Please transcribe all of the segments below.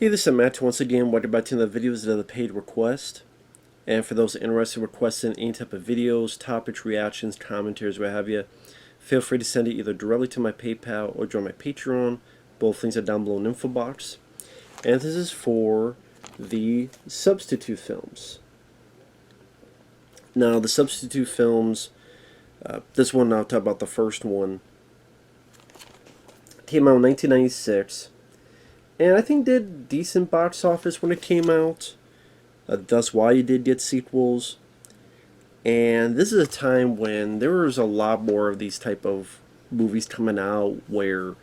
Hey, this is Matt once again. Welcome back to the videos of the paid request. And for those interested in requesting any type of videos, topics, reactions, commentaries, what have you, feel free to send it either directly to my PayPal or join my Patreon. Both links are down below in the info box. And this is for the substitute films. Now, the substitute films, this one I'll talk about the first one, came out in 1996. And I think did decent box office when it came out. That's why you did get sequels. And this is a time when there was a lot more of these type of movies coming out where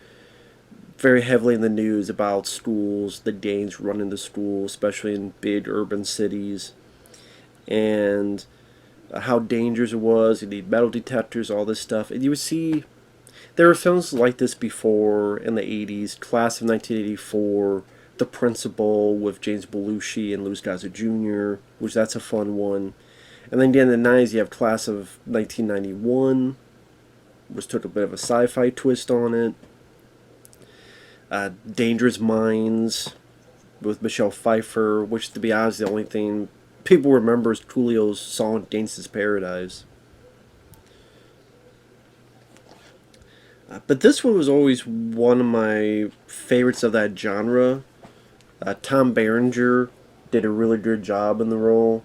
very heavily in the news about schools, the gangs running the school, especially in big urban cities, and how dangerous it was. You need metal detectors, all this stuff. And you would see there were films like this before in the 80s, Class of 1984, The Principal with James Belushi and Louis Gossett Jr., which that's a fun one. And then again in the 90s you have Class of 1991, which took a bit of a sci-fi twist on it. Dangerous Minds with Michelle Pfeiffer, which to be honest the only thing people remember is Coolio's song Gangsta's Paradise. But this one was always one of my favorites of that genre. Tom Berenger did a really good job in the role.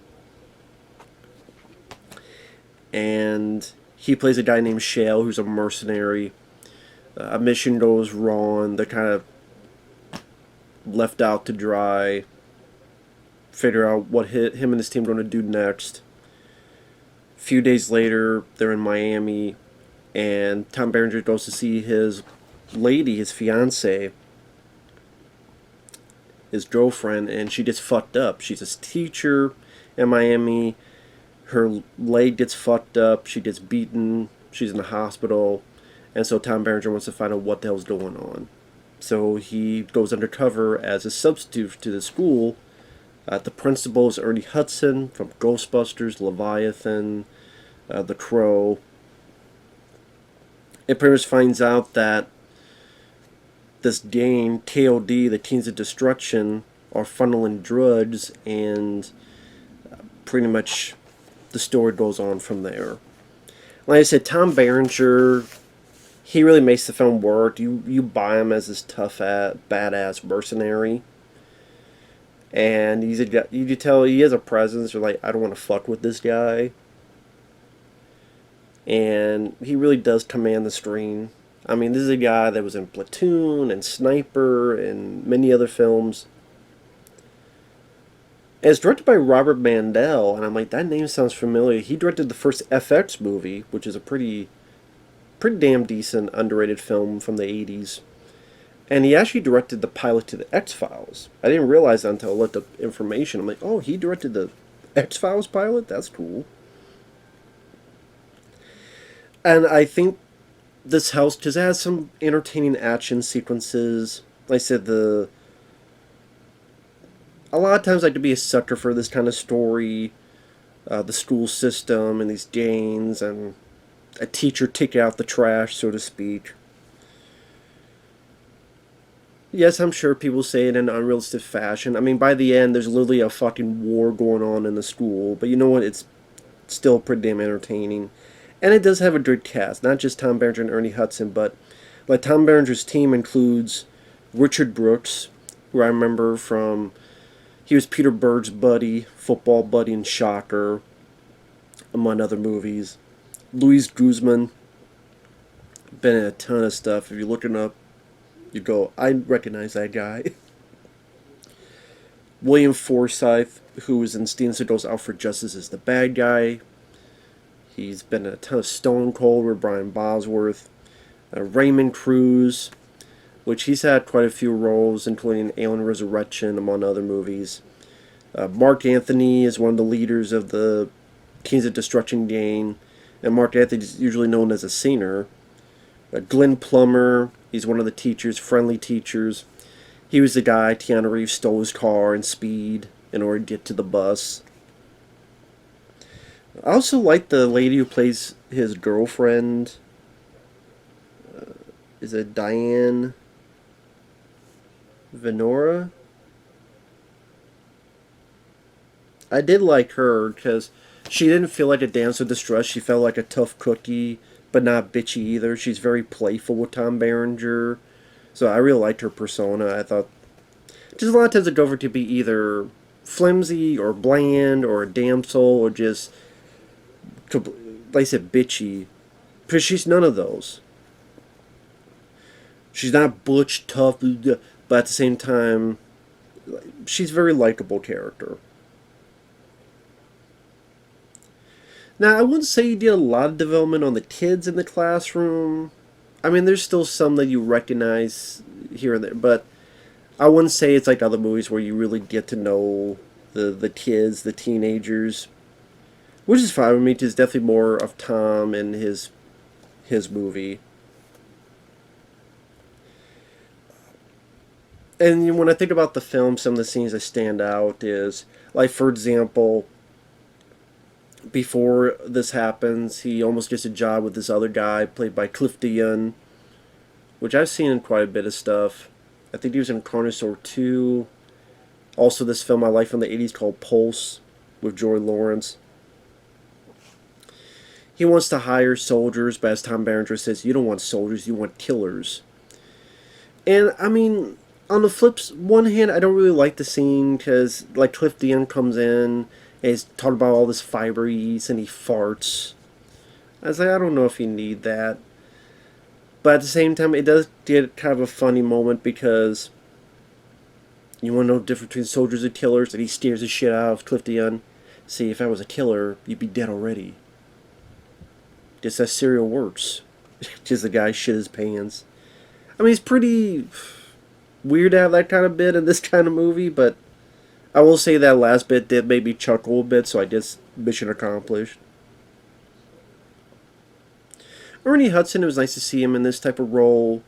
And he plays a guy named Shale who's a mercenary. A mission goes wrong. They're kind of left out to dry. Figure out what him and his team are going to do next. A few days later, they're in Miami. And Tom Berenger goes to see his lady, his fiancée, his girlfriend, and she gets fucked up. She's a teacher in Miami. Her leg gets fucked up. She gets beaten. She's in the hospital. And so Tom Berenger wants to find out what the hell's going on. So he goes undercover as a substitute to the school. The principal is Ernie Hudson from Ghostbusters, Leviathan, The Crow. It pretty much finds out that this gang, KOD, the Teens of Destruction, are funneling drugs, and pretty much the story goes on from there. Like I said, Tom Berenger, he really makes the film work. You buy him as this tough, badass mercenary, and you can tell he has a presence. You're like, I don't want to fuck with this guy. And he really does command the screen. I mean, this is a guy that was in Platoon and Sniper and many other films. And it's directed by Robert Mandel, and I'm like, that name sounds familiar. He directed the first FX movie, which is a pretty damn decent, underrated film from the 80s. And he actually directed the pilot to the X-Files. I didn't realize that until I looked up information. I'm like, oh, he directed the X-Files pilot? That's cool. And I think this helps because it has some entertaining action sequences. Like I said, a lot of times I could be a sucker for this kind of story. The school system and these gangs and a teacher taking out the trash, so to speak. Yes, I'm sure people say it in an unrealistic fashion. I mean, by the end, there's literally a fucking war going on in the school. But you know what? It's still pretty damn entertaining. And it does have a good cast, not just Tom Berenger and Ernie Hudson, but like Tom Berenger's team includes Richard Brooks, who I remember from, he was Peter Berg's buddy, football buddy in Shocker, among other movies. Luis Guzmán, been in a ton of stuff. If you're looking up, you go, I recognize that guy. William Forsythe, who was in Steven Seagal's Out for Justice, is the bad guy. He's been in a ton of Stone Cold with Brian Bosworth. Raymond Cruz, which he's had quite a few roles, including Alien Resurrection, among other movies. Marc Anthony is one of the leaders of the Teens of Destruction gang, and Marc Anthony is usually known as a singer. Glenn Plummer, he's one of the teachers, friendly teachers. He was the guy Keanu Reeves stole his car in Speed in order to get to the bus. I also like the lady who plays his girlfriend. Is it Diane Venora? I did like her because she didn't feel like a damsel in distress. She felt like a tough cookie, but not bitchy either. She's very playful with Tom Berenger. So I really liked her persona. I thought just a lot of times it go for to be either flimsy or bland or a damsel or just like I said bitchy, because she's none of those. She's not butch tough, but at the same time, she's a very likable character. Now I wouldn't say you did a lot of development on the kids in the classroom. I mean, there's still some that you recognize here and there, but I wouldn't say it's like other movies where you really get to know the kids, the teenagers, which is fine with me. It's definitely more of Tom and his movie. And when I think about the film, some of the scenes that stand out is, like, for example, before this happens, he almost gets a job with this other guy played by Cliff DeYoung, which I've seen in quite a bit of stuff. I think he was in Carnosaur 2. Also, this film I like from the 80s called Pulse with Joy Lawrence. He wants to hire soldiers, but as Tom Berenger says, you don't want soldiers, you want killers. And, I mean, on the one hand, I don't really like the scene because, like, Cliff DeYoung comes in and he's talking about all this fiber he eats and he farts. I was like, I don't know if you need that. But at the same time, it does get kind of a funny moment because you want to know the difference between soldiers and killers, and he scares the shit out of Cliff DeYoung. See, if I was a killer, you'd be dead already. Just as cereal works. Just the guy shit his pants. I mean, it's pretty weird to have that kind of bit in this kind of movie, but I will say that last bit did make me chuckle a bit, so I guess mission accomplished. Ernie Hudson, it was nice to see him in this type of role.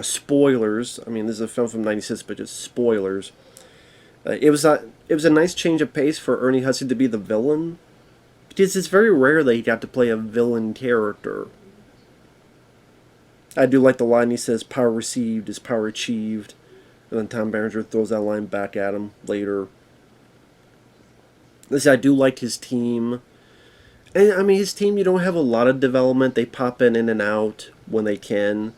Spoilers. I mean, this is a film from '96, but just spoilers. It was a nice change of pace for Ernie Hudson to be the villain, because it's very rare that he got to play a villain character. I do like the line he says, "Power received is power achieved," and then Tom Berenger throws that line back at him later. Listen, I do like his team. And, I mean, his team, you don't have a lot of development. They pop in and out when they can.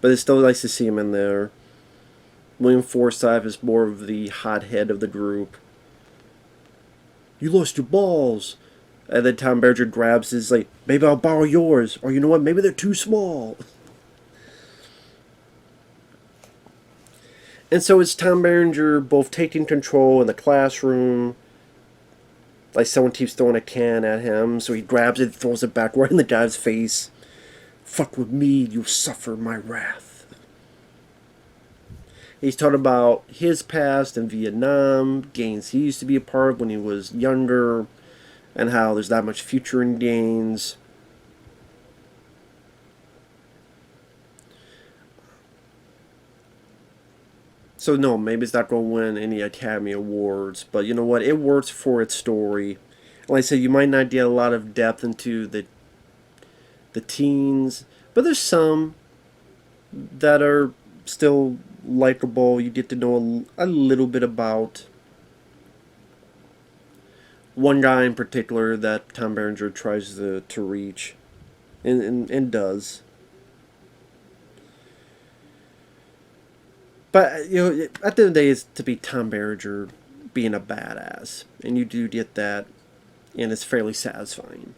But it's still nice to see him in there. William Forsythe is more of the hothead of the group. You lost your balls. And then Tom Berenger grabs his, like, maybe I'll borrow yours. Or you know what, maybe they're too small. And so it's Tom Berenger both taking control in the classroom. Like someone keeps throwing a can at him, so he grabs it and throws it back right in the guy's face. Fuck with me, you'll suffer my wrath. He's talking about his past in Vietnam, gangs he used to be a part of when he was younger, and how there's not much future in gangs. So no, maybe it's not going to win any Academy Awards, but you know what? It works for its story. Like I said, you might not get a lot of depth into the teens, but there's some that are still likable. You get to know a little bit about one guy in particular that Tom Berenger tries to reach, and does. But, you know, at the end of the day, it's to be Tom Berenger being a badass. And you do get that, and it's fairly satisfying.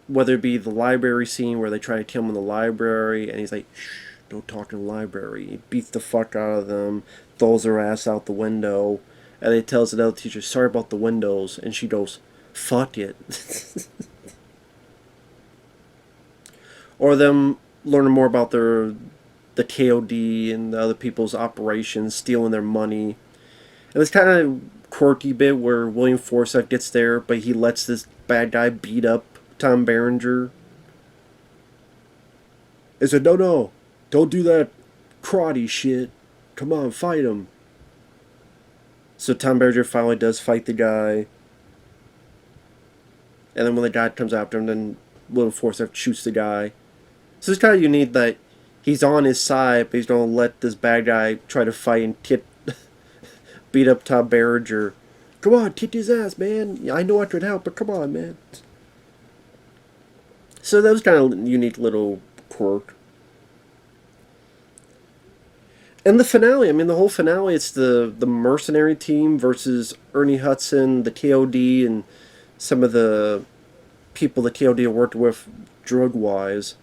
Whether it be the library scene where they try to kill him in the library, and he's like, shh, don't talk in the library. He beats the fuck out of them, throws their ass out the window, and he tells another teacher, sorry about the windows, and she goes, fuck it. Or them learning more about the KOD and the other people's operations, stealing their money. And it's kind of quirky bit where William Forsythe gets there, but he lets this bad guy beat up Tom Berenger. He said, no, don't do that karate shit. Come on, fight him. So Tom Berenger finally does fight the guy. And then when the guy comes after him, then William Forsythe shoots the guy. So it's kind of unique that he's on his side, but he's going to let this bad guy try to fight and beat up Tom Berenger Come on, kick his ass, man. I know I could help, but come on, man. So that was kind of a unique little quirk. And the finale, I mean, the whole finale, it's the mercenary team versus Ernie Hudson, the KOD, and some of the people the KOD worked with drug-wise.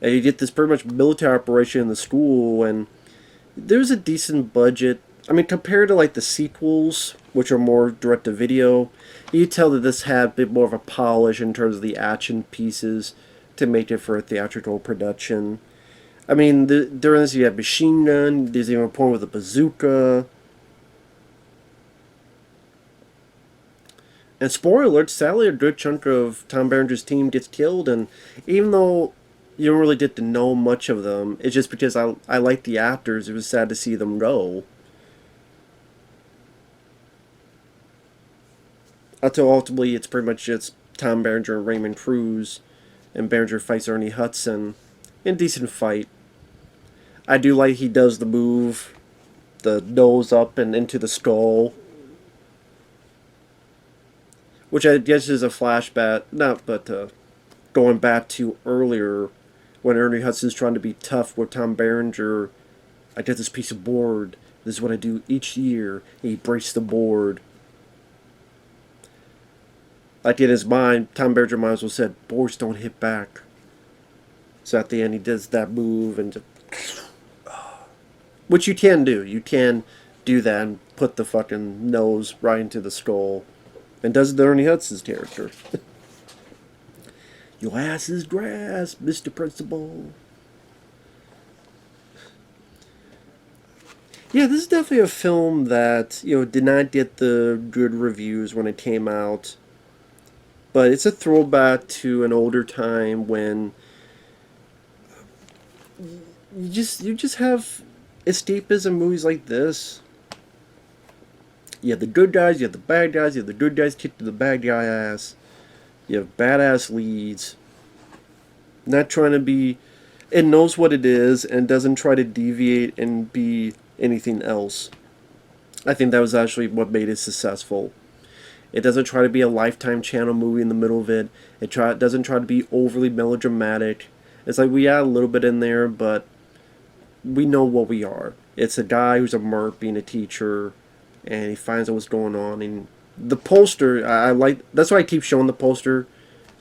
And you get this pretty much military operation in the school, and there's a decent budget. I mean, compared to like the sequels, which are more direct to video, you tell that this had a bit more of a polish in terms of the action pieces to make it for a theatrical production. I mean, during this you have machine gun. There's even a point with a bazooka. And spoiler alert, sadly, a good chunk of Tom Berenger's team gets killed. And even though you don't really get to know much of them, it's just because I like the actors. It was sad to see them go. Until ultimately, it's pretty much just Tom Berenger and Raymond Cruz, and Berenger fights Ernie Hudson in a decent fight. I do like he does the move, the nose up and into the skull, which I guess is a flashback, going back to earlier when Ernie Hudson's trying to be tough with Tom Berenger. I get this piece of board. This is what I do each year. And he breaks the board. Like in his mind, Tom Berenger might as well said, "Boards don't hit back." So at the end, he does that move and just, which you can do. You can do that and put the fucking nose right into the skull. And does the Ernie Hudson's character. Your ass is grass, Mr. Principal. Yeah, this is definitely a film that, did not get the good reviews when it came out. But it's a throwback to an older time when you just have escapism movies like this. You have the good guys, you have the bad guys, you have the good guys kick to the bad guy ass. You have badass leads. Not trying to be... It knows what it is and doesn't try to deviate and be anything else. I think that was actually what made it successful. It doesn't try to be a Lifetime channel movie in the middle of it. It doesn't try to be overly melodramatic. It's like we add a little bit in there, but we know what we are. It's a guy who's a merc being a teacher, and he finds out what's going on. And the poster, I like. That's why I keep showing the poster.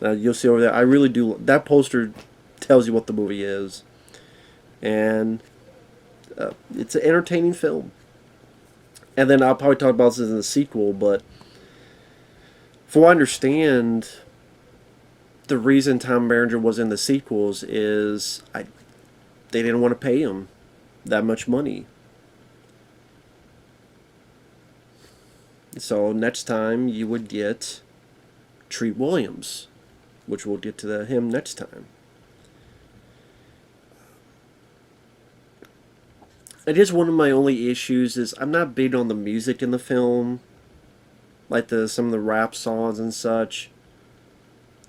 You'll see over there. I really do. That poster tells you what the movie is, and it's an entertaining film. And then I'll probably talk about this in the sequel, but from what I understand, the reason Tom Berenger was in the sequels is they didn't want to pay him that much money. So next time you would get Treat Williams, which we'll get to him next time. I guess one of my only issues is I'm not big on the music in the film, like some of the rap songs and such,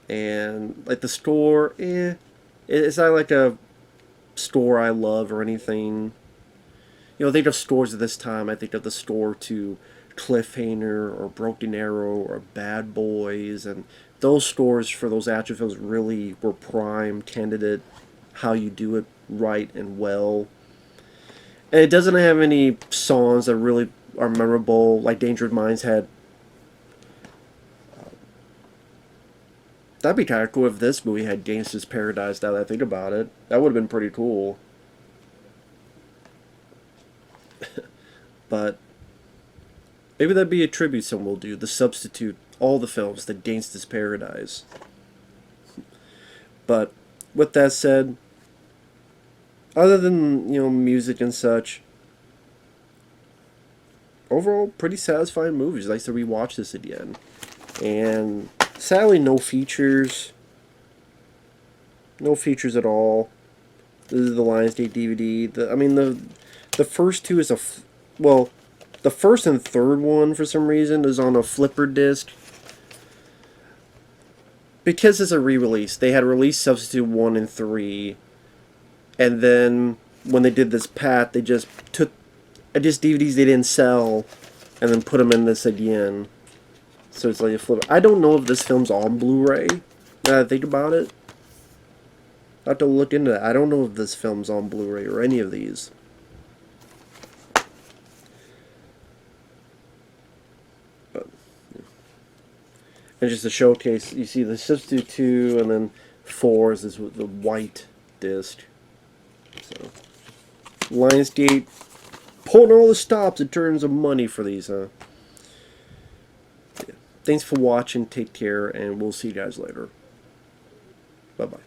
and like the score. It's not like a score I love or anything. I think of scores at this time. I think of the score to Cliffhanger or Broken Arrow or Bad Boys, and those scores for those action films really were prime candidate how you do it right and well. And it doesn't have any songs that really are memorable, like Dangerous Minds had. That'd be kind of cool if this movie had Gangsta's Paradise, now that I think about it. That would have been pretty cool. But maybe that'd be a tribute someone will do. The substitute, all the films, the Gangsta's Paradise. But with that said, other than, music and such, overall, pretty satisfying movies. Nice to rewatch this again. And sadly, no features. No features at all. This is the Lionsgate DVD. The first two is the first and third one, for some reason, is on a flipper disc. Because it's a re-release. They had released Substitute 1 and 3. And then, when they did this pat, they just took... DVDs they didn't sell. and then put them in this again. So it's like a flip. I don't know if this film's on Blu-ray. Now that I think about it, I have to look into that. I don't know if this film's on Blu-ray or any of these. But, yeah. And just to showcase, you see the Substitute 2, and then 4 is this with the white disc. So, Lionsgate pulling all the stops in terms of money for these, huh? Yeah. Thanks for watching. Take care, and we'll see you guys later. Bye-bye.